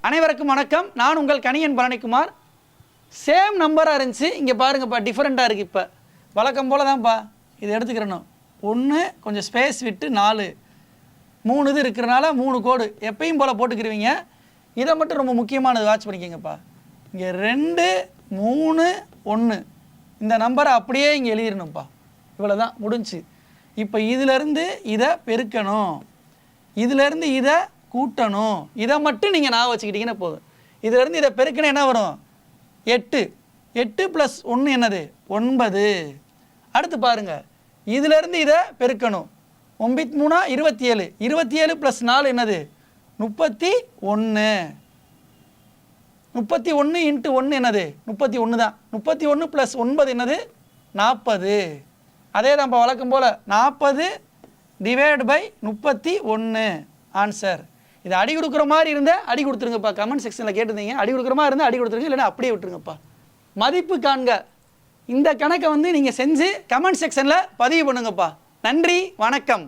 அனைவருக்கும் வணக்கம். நான் உங்கள் கணியன் பழனிக்குமார். சேம் நம்பராக இருந்துச்சு, இங்கே பாருங்கப்பா டிஃப்ரெண்ட்டாக இருக்குது. இப்போ வழக்கம் போல் தான்ப்பா இது எடுத்துக்கிறணும். 1 கொஞ்சம் ஸ்பேஸ் விட்டு 4 3 இது இருக்கிறனால 3 கோடு எப்பயும் போல் போட்டுக்கிருவீங்க. இதை மட்டும் ரொம்ப முக்கியமானது வாட்ச் பண்ணிக்கோங்கப்பா. இங்கே 2 3 1 இந்த நம்பரை அப்படியே இங்கே எழுதிடணும்ப்பா. இவ்வளோ தான் முடிஞ்சு. இப்போ இதிலேருந்து இதை பெருக்கணும், இதிலேருந்து இதை கூட்டணும். இதை மட்டும் நீங்கள் நான் வச்சுக்கிட்டீங்கன்னா போதும். இதிலேருந்து இதை பெருக்கணும் என்ன வரும்? 8 8 + 1 என்னது? 9. அடுத்து பாருங்கள், இதிலேருந்து இதை பெருக்கணும். 9 3 27 27 + 4 என்னது? 31. 31 × 1 என்னது? 31 தான். 31 + 9 என்னது? 40. அதே தான்ப்பா வழக்கம் போல் 40 ÷ 31 ஆன்சர். இது அடி கொடுக்குற மாதிரி இருந்தால் அடி கொடுத்துருங்கப்பா. கமெண்ட் செக்ஷனில் கேட்டிருந்தீங்க, அடி கொடுக்குற மாதிரி இருந்தால் அடி கொடுத்துருங்க, இல்லைன்னா அப்படியே விட்டுருங்கப்பா. மதிப்பு காண்க இந்த கணக்கை நீங்கள் செஞ்சு கமெண்ட் செக்ஷனில் பதிவு பண்ணுங்கப்பா. நன்றி, வணக்கம்.